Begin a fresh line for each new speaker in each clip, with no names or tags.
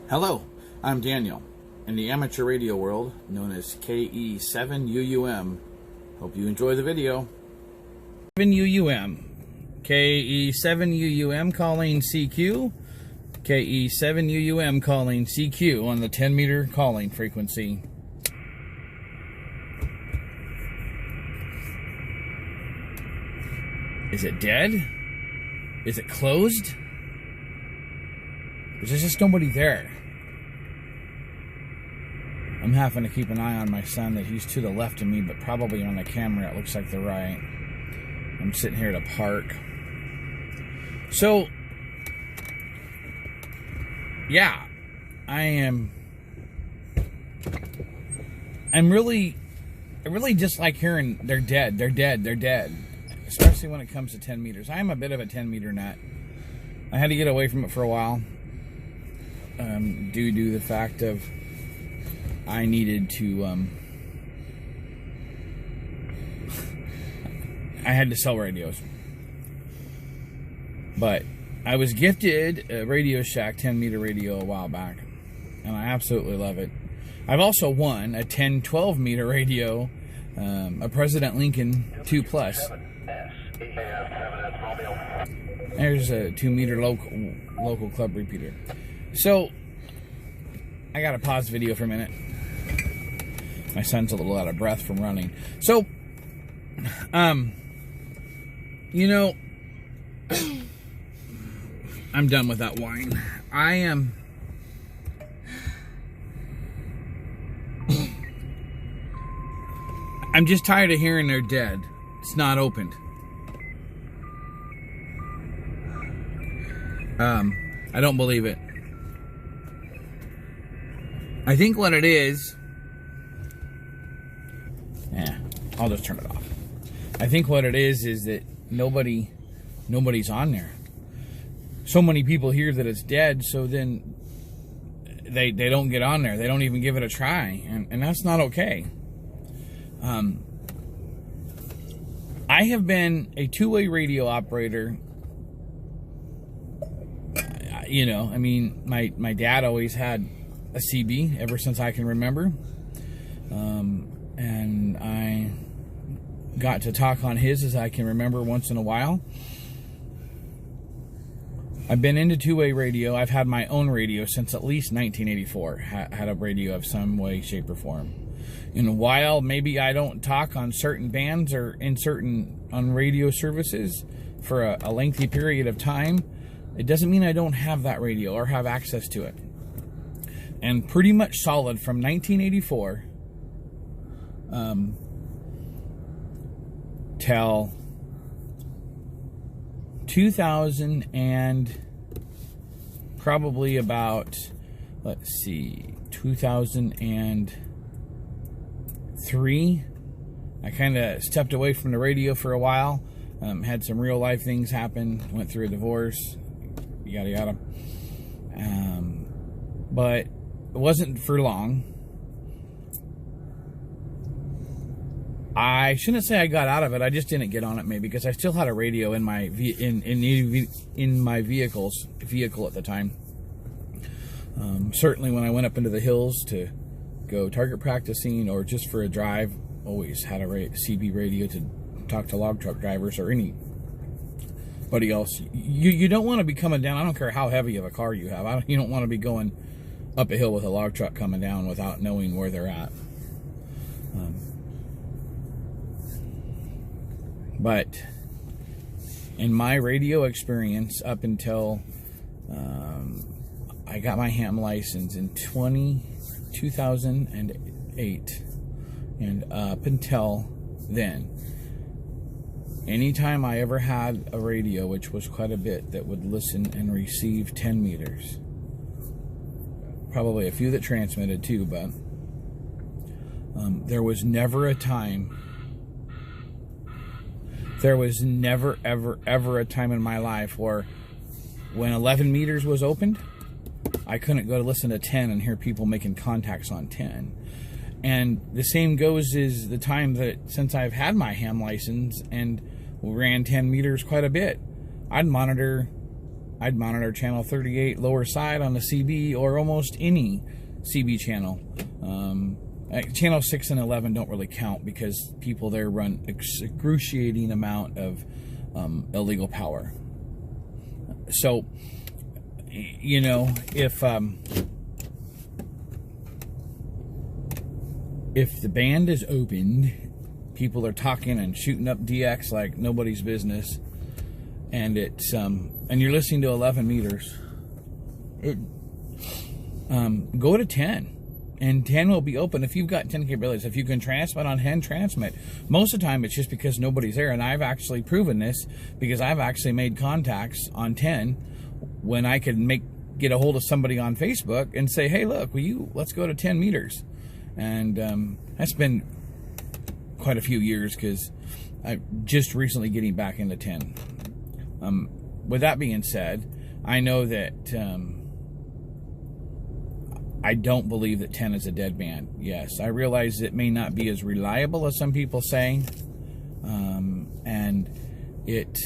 Hello, I'm Daniel. In the amateur radio world, known as KE7UUM. Hope you enjoy the video. 7UUM. KE7UUM calling CQ. KE7UUM calling CQ on the 10 meter calling frequency. Is it dead? Is it closed? There's just nobody there. I'm having to keep an eye on my son that he's to the left of me, but probably on the camera it looks like the right. I'm sitting here at a park. So, yeah, I really dislike hearing they're dead. Especially when it comes to 10 meters. I am a bit of a 10 meter nut. I had to get away from it for a while. Due to the fact of I needed to I had to sell radios. But I was gifted a Radio Shack 10 meter radio a while back, and I absolutely love it. I've also won a 10-12 meter radio, a President Lincoln 2 Plus. There's a 2 meter local club repeater. So I gotta pause the video for a minute. My son's a little out of breath from running. So, you know, I'm done with that whine. I am. I'm just tired of hearing they're dead. It's not opened. I don't believe it. I think what it is... I'll just turn it off. I think what it is that nobody's on there. So many people hear that it's dead, so then they don't get on there. They don't even give it a try, and that's not okay. I have been a two-way radio operator. You know, I mean, my dad always had a CB ever since I can remember. And I got to talk on his as I can remember once in a while. I've been into two-way radio. I've had my own radio since at least 1984. Had a radio of some way, shape, or form. In a while, maybe I don't talk on certain bands or on radio services for a lengthy period of time. It doesn't mean I don't have that radio or have access to it. And pretty much solid from 1984 till 2000 and probably about, 2003. I kind of stepped away from the radio for a while. Had some real life things happen. Went through a divorce. Yada yada. But it wasn't for long. I shouldn't say I got out of it. I just didn't get on it maybe because I still had a radio in my my vehicle at the time. Certainly when I went up into the hills to go target practicing or just for a drive, always had a CB radio to talk to log truck drivers or anybody else. You don't want to be coming down. I don't care how heavy of a car you have. You don't want to be going up a hill with a log truck coming down without knowing where they're at. But in my radio experience up until I got my ham license in 2008 and up until then, anytime I ever had a radio, which was quite a bit, that would listen and receive 10 meters, probably a few that transmitted too, but there was never a time, ever a time in my life where when 11 meters was opened, I couldn't go to listen to 10 and hear people making contacts on 10. And the same goes is the time that since I've had my ham license and ran 10 meters quite a bit, I'd monitor I'd monitor channel 38 lower side on the CB or almost any CB channel. Channel 6 and 11 don't really count because people there run excruciating amount of illegal power. So, you know, if the band is opened, people are talking and shooting up DX like nobody's business, and it's and you're listening to 11 meters, go to 10. And 10 will be open if you've got 10 capabilities. If you can transmit on 10, transmit. Most of the time, it's just because nobody's there. And I've actually proven this because I've actually made contacts on 10 when I could get a hold of somebody on Facebook and say, hey, look, let's go to 10 meters. And that's been quite a few years because I'm just recently getting back into 10. With that being said, I know that... I don't believe that 10 is a dead band. Yes, I realize it may not be as reliable as some people say, and it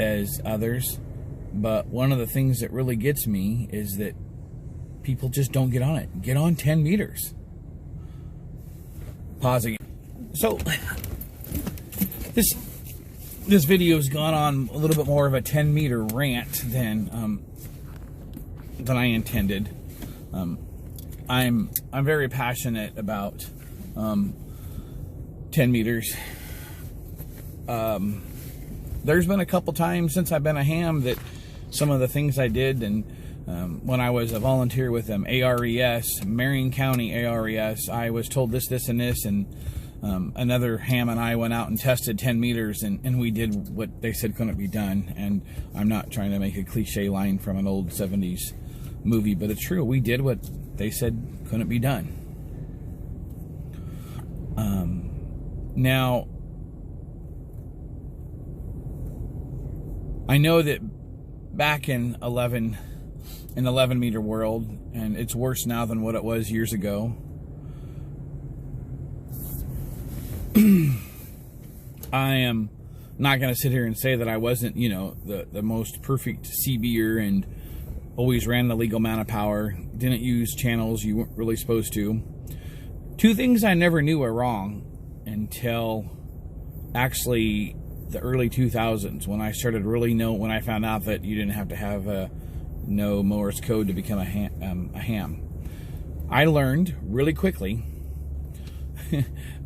as others. But one of the things that really gets me is that people just don't get on it. Get on 10 meters. Pausing. So this video's gone on a little bit more of a 10 meter rant than I intended. I'm very passionate about 10 meters. There's been a couple times since I've been a ham that some of the things I did, and when I was a volunteer with ARES, Marion County ARES, I was told this, and this, and another ham and I went out and tested 10 meters, and we did what they said couldn't be done. And I'm not trying to make a cliche line from an old 70s movie, but it's true. We did what they said couldn't be done. Now, I know that back in 11 meter world, and it's worse now than what it was years ago, I am not going to sit here and say that I wasn't, you know, the most perfect CBer and always ran the legal amount of power, didn't use channels you weren't really supposed to. Two things I never knew were wrong until actually the early 2000s, when I started when I found out that you didn't have to have no Morse code to become a ham. I learned really quickly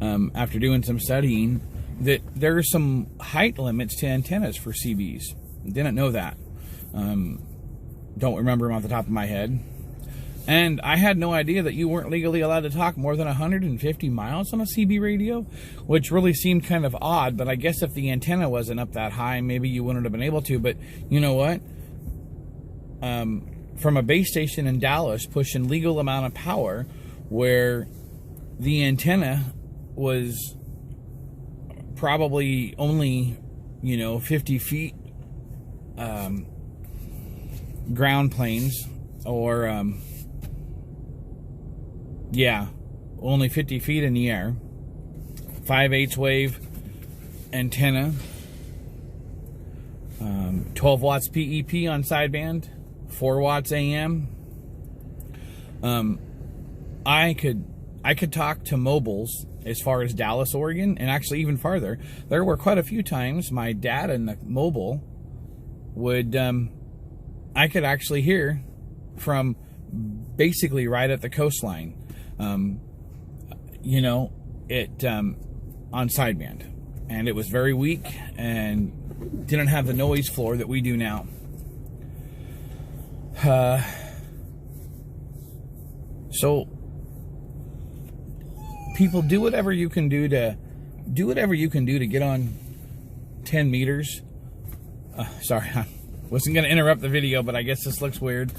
after doing some studying that there are some height limits to antennas for CBs. Didn't know that. Don't remember them off the top of my head. And I had no idea that you weren't legally allowed to talk more than 150 miles on a CB radio, which really seemed kind of odd, but I guess if the antenna wasn't up that high, maybe you wouldn't have been able to. But you know what? From a base station in Dallas pushing legal amount of power, where the antenna was probably only, 50 feet ground planes, or only 50 feet in the air, 5/8 wave antenna, 12 watts PEP on sideband, 4 watts AM. I could talk to mobiles as far as Dallas, Oregon, and actually even farther. There were quite a few times my dad and the mobile would, I could actually hear from basically right at the coastline, on sideband. And it was very weak and didn't have the noise floor that we do now. So people, do whatever you can do to get on 10 meters. Sorry, I wasn't going to interrupt the video, but I guess this looks weird,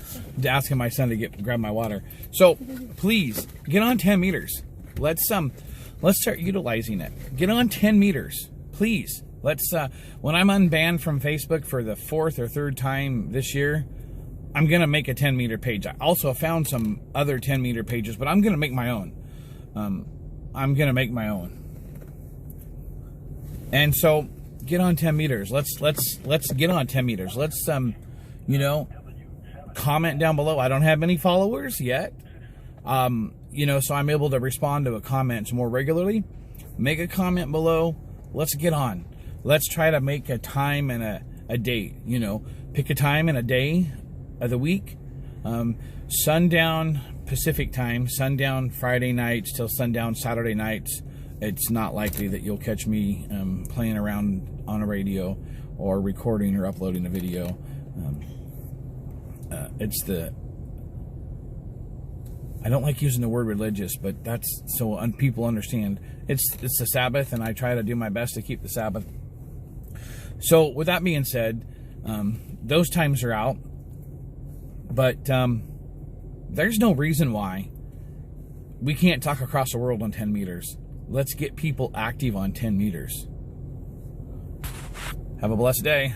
asking my son to grab my water. So please get on 10 meters. Let's start utilizing it. Get on 10 meters, please. Let's when I'm unbanned from Facebook for the 4th or 3rd time this year, I'm gonna make a 10 meter page. I also found some other 10 meter pages, but I'm gonna make my own. I'm gonna make my own. And so get on 10 meters. Let's get on 10 meters. Let's you know, comment down below. I don't have any followers yet. You know, so I'm able to respond to comments more regularly. Make a comment below. Let's get on. Let's try to make a time and a date. You know, pick a time and a day of the week. Sundown Pacific time, sundown Friday nights till sundown Saturday nights. It's not likely that you'll catch me playing around on a radio or recording or uploading a video. I don't like using the word religious, but that's so people understand. It's the Sabbath, and I try to do my best to keep the Sabbath. So with that being said, those times are out, but there's no reason why we can't talk across the world on 10 meters. Let's get people active on 10 meters. Have a blessed day.